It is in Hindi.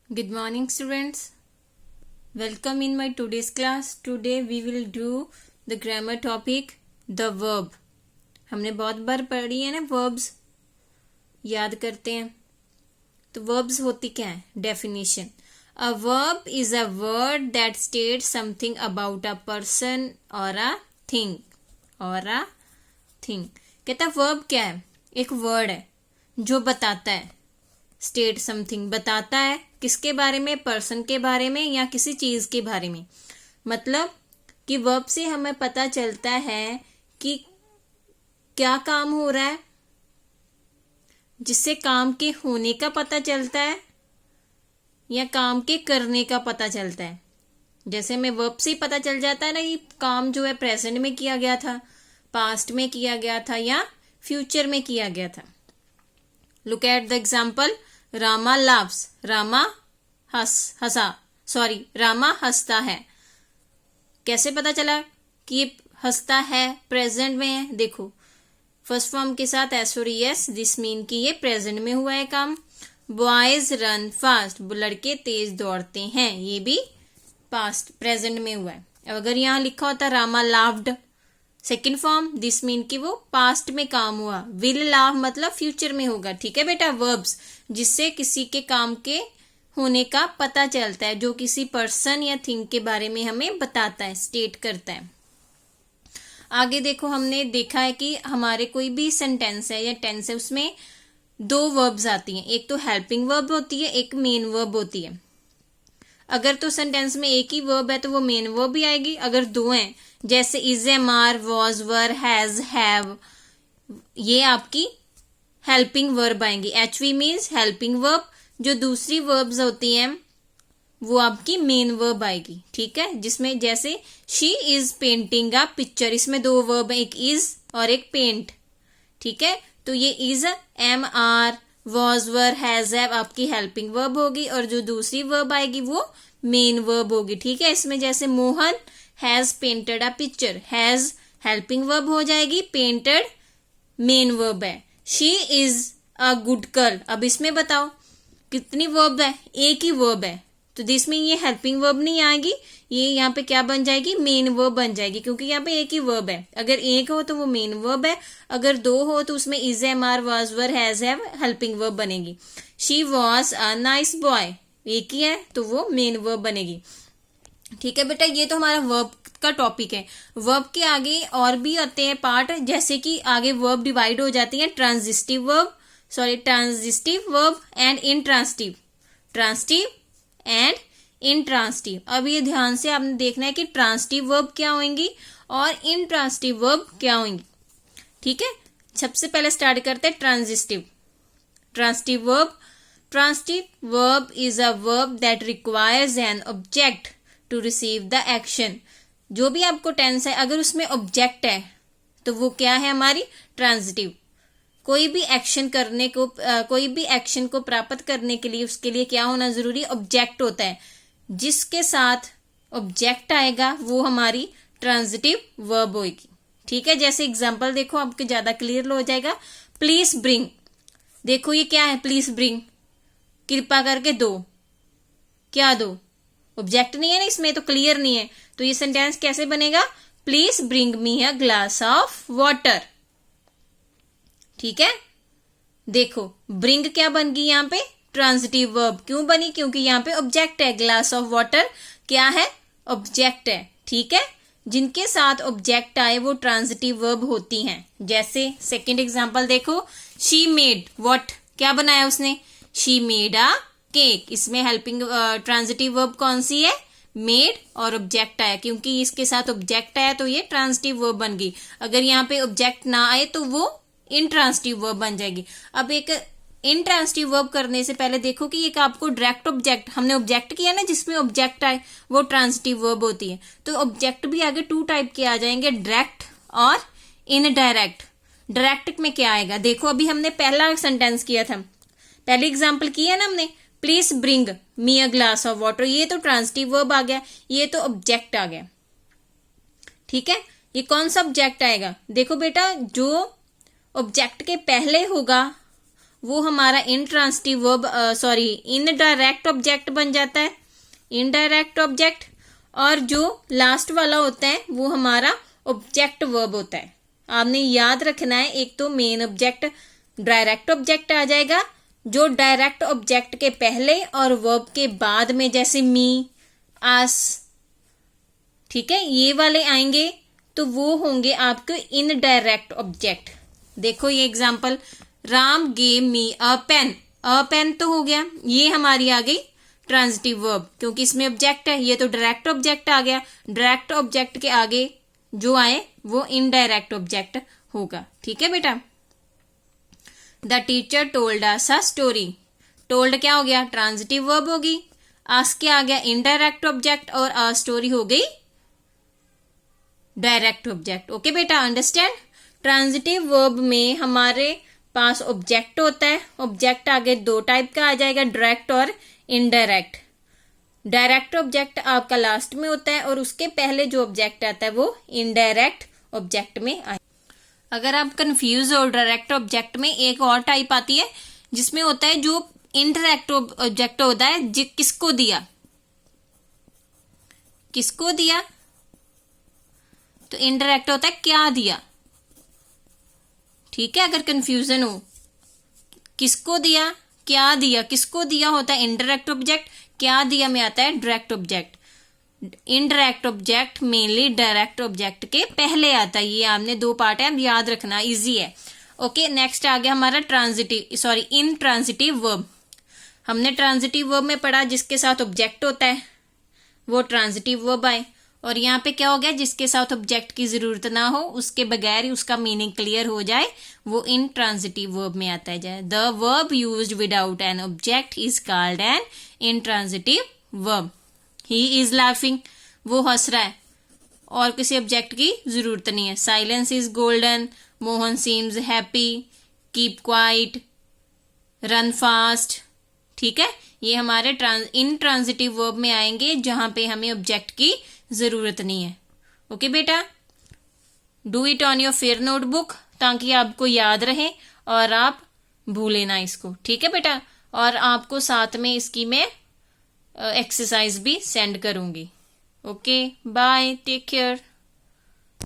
Good morning, students. Welcome in my today's class. Today we will do the grammar topic the verb. हमने बहुत बार पढ़ी है ना verbs, याद करते हैं. तो verbs होती क्या है? Definition. A verb is a word that states something about a person or a thing. कहता है verb क्या है? एक word है जो बताता है. स्टेट समथिंग बताता है किसके बारे में? पर्सन के बारे में या किसी चीज के बारे में. मतलब कि वर्ब से हमें पता चलता है कि क्या काम हो रहा है, जिससे काम के होने का पता चलता है या काम के करने का पता चलता है. जैसे हमें वर्ब से ही पता चल जाता है ना कि काम जो है प्रेजेंट में किया गया था, पास्ट में किया गया था या फ्यूचर में किया गया था. Look at the example. Rama loves. Rama Rama हंसता है. कैसे पता चला कि ये हंसता है? प्रेजेंट में है. देखो फर्स्ट फॉर्म के साथ एस और एस, दिस मीन कि ये प्रेजेंट में हुआ है काम. Boys run fast. लड़के तेज दौड़ते हैं, ये भी पास्ट प्रेजेंट में हुआ है. अगर यहाँ लिखा होता Rama लाव्ड, second form, this mean कि वो पास्ट में काम हुआ. विल लाव मतलब फ्यूचर में होगा. ठीक है बेटा. वर्ब्स जिससे किसी के काम के होने का पता चलता है, जो किसी पर्सन या थिंग के बारे में हमें बताता है, स्टेट करता है. आगे देखो, हमने देखा है कि हमारे कोई भी सेंटेंस है या टेंस है, उसमें दो वर्ब्स आती हैं. एक तो हेल्पिंग वर्ब होती है, एक मेन वर्ब होती है. अगर तो सेंटेंस में एक ही वर्ब है तो वो मेन वर्ब भी आएगी. अगर दो हैं, जैसे is, am, are, was, were, has, have, ये आपकी हेल्पिंग वर्ब आएंगी. H V means helping verb. जो दूसरी वर्ब्स होती हैं वो आपकी मेन वर्ब आएगी. ठीक है. जिसमें जैसे she is painting a picture, इसमें दो वर्ब है, एक इज और एक पेंट. ठीक है. तो ये is, am, are, was, were, has, have आपकी हेल्पिंग वर्ब होगी और जो दूसरी वर्ब आएगी वो मेन वर्ब होगी. ठीक है. इसमें जैसे Mohan has painted a picture, has helping verb हो जाएगी, पेंटेड मेन वर्ब है. She is a good girl. अब इसमें बताओ कितनी वर्ब है? एक ही वर्ब है. तो इसमें ये हेल्पिंग वर्ब नहीं आएगी, ये यहाँ पे क्या बन जाएगी? मेन वर्ब बन जाएगी, क्योंकि यहाँ पे एक ही वर्ब है. अगर एक हो तो वो मेन वर्ब है, अगर दो हो तो उसमें is, am, are, was, were, has, have helping verb बनेगी. She was a nice boy, एक ही है तो वो मेन वर्ब बनेगी. ठीक है बेटा. ये तो हमारा वर्ब का टॉपिक है. वर्ब के आगे और भी आते हैं पार्ट, जैसे कि आगे वर्ब डिवाइड हो जाती है transitive verb and intransitive. Transitive and intransitive. अब ये ध्यान से आपने देखना है कि ट्रांजिटिव वर्ब क्या होंगी और इंट्रांजिटिव वर्ब क्या होंगी. ठीक है. सबसे पहले स्टार्ट करते हैं transitive. Transitive verb is a verb that requires an object to receive the action. जो भी आपको टेंस है, अगर उसमें ऑब्जेक्ट है तो वो क्या है? हमारी ट्रांजिटिव. कोई भी एक्शन को प्राप्त करने के लिए उसके लिए क्या होना जरूरी? ऑब्जेक्ट होता है. जिसके साथ ऑब्जेक्ट आएगा वो हमारी ट्रांजिटिव वर्ब होगी. ठीक है. जैसे एग्जांपल देखो, आपको ज्यादा क्लियर हो जाएगा. Please bring. देखो ये क्या है? प्लीज ब्रिंग, कृपा करके दो. क्या दो? ऑब्जेक्ट नहीं है ना इसमें, तो क्लियर नहीं है. तो ये सेंटेंस कैसे बनेगा? Please bring me a glass of water. ठीक है. देखो ब्रिंग क्या बन गई यहाँ पे? Transitive verb. क्यों बनी? क्योंकि यहाँ पे ऑब्जेक्ट है. ग्लास ऑफ वाटर क्या है? ऑब्जेक्ट है. ठीक है. जिनके साथ ऑब्जेक्ट आए वो ट्रांजिटिव वर्ब होती हैं. जैसे सेकंड एग्जांपल देखो, शी मेड व्हाट. क्या बनाया उसने? She made a cake. इसमें हेल्पिंग ट्रांजिटिव वर्ब कौन सी है? मेड. और ऑब्जेक्ट आया, क्योंकि इसके साथ ऑब्जेक्ट आया तो ये ट्रांजिटिव वर्ब बन गई. अगर यहाँ पे ऑब्जेक्ट ना आए तो वो इंट्रांजिटिव वर्ब बन जाएगी. अब एक इंट्रांजिटिव वर्ब करने से पहले देखो कि एक आपको डायरेक्ट ऑब्जेक्ट, हमने ऑब्जेक्ट किया ना, जिसमें ऑब्जेक्ट आए वो ट्रांजिटिव वर्ब होती है. तो ऑब्जेक्ट भी आगे टू टाइप के आ जाएंगे, डायरेक्ट और इनडायरेक्ट. डायरेक्ट में क्या आएगा? देखो अभी हमने पहला सेंटेंस किया था, पहले एग्जाम्पल किया ना हमने, please bring me a glass of water. ये तो ट्रांजिटिव वर्ब आ गया, ये तो ऑब्जेक्ट आ गया. ठीक है. ये कौन सा ऑब्जेक्ट आएगा? देखो बेटा, जो ऑब्जेक्ट के पहले होगा वो हमारा इंट्रांसिटिव वर्ब इनडायरेक्ट ऑब्जेक्ट बन जाता है, इनडायरेक्ट ऑब्जेक्ट। और जो लास्ट वाला होता है वो हमारा ऑब्जेक्ट वर्ब होता है। आपने याद रखना है, एक तो मेन ऑब्जेक्ट डायरेक्ट ऑब्जेक्ट आ जाएगा, जो डायरेक्ट ऑब्जेक्ट के पहले और वर्ब के बाद में, जैसे मी, आस, ठीक है, ये वाले आएंगे तो वो होंगे आपके इनडायरेक्ट ऑब्जेक्ट। देखो ये एग्जांपल, राम गेव मी अ पेन, अ पेन तो हो गया, ये हमारी आ गई ट्रांजिटिव वर्ब, क्योंकि इसमें ऑब्जेक्ट है। ये तो डायरेक्ट ऑब्जेक्ट आ गया, डायरेक्ट ऑब्जेक्ट के आगे जो आए वो इनडायरेक्ट ऑब्जेक्ट होगा। ठीक है बेटा। The teacher told us a story, told क्या हो गया, ट्रांजिटिव वर्ब होगी, आस क्या आ गया, इनडायरेक्ट ऑब्जेक्ट, और अ स्टोरी हो गई डायरेक्ट ऑब्जेक्ट। ओके बेटा, अंडरस्टैंड। ट्रांजिटिव वर्ब में हमारे पास ऑब्जेक्ट होता है, ऑब्जेक्ट आगे दो टाइप का आ जाएगा, डायरेक्ट और इनडायरेक्ट। डायरेक्ट ऑब्जेक्ट आपका लास्ट में होता है और उसके पहले जो ऑब्जेक्ट आता है वो इनडायरेक्ट ऑब्जेक्ट में आए। अगर आप कंफ्यूज हो, डायरेक्ट ऑब्जेक्ट में एक और टाइप आती है जिसमें होता है जो इनडायरेक्ट ऑब्जेक्ट होता है, किसको दिया, किसको दिया, तो इनडायरेक्ट होता है क्या दिया। ठीक है, अगर कंफ्यूजन हो, किसको दिया, क्या दिया, किसको दिया होता है इनडायरेक्ट ऑब्जेक्ट, क्या दिया में आता है direct object. Indirect object mainly direct object के पहले आता है। ये आपने दो पार्ट है, याद रखना, इजी है। ओके, नेक्स्ट आ गया हमारा इनट्रांजिटिव वर्ब। हमने ट्रांजिटिव वर्ब में पढ़ा जिसके साथ ऑब्जेक्ट होता है वो ट्रांजिटिव वर्ब आए, और यहाँ पे क्या हो गया, जिसके साथ ऑब्जेक्ट की जरूरत ना हो, उसके बगैर ही उसका मीनिंग क्लियर हो जाए, वो इनट्रांजिटिव वर्ब में आता है। The verb used without an object is called an intransitive verb. He is laughing, वो हंस रहा है और किसी ऑब्जेक्ट की जरूरत नहीं है। Silence is golden, Mohan seems happy, keep quiet, run fast. ठीक है, ये हमारे इनट्रांजिटिव वर्ब में आएंगे जहां पे हमें ऑब्जेक्ट की जरूरत नहीं है। ओके बेटा, do it on your fair notebook ताकि आपको याद रहे और आप भूले ना इसको। ठीक है बेटा, और आपको साथ में इसकी मैं एक्सरसाइज भी सेंड करूंगी। Okay, bye, take care.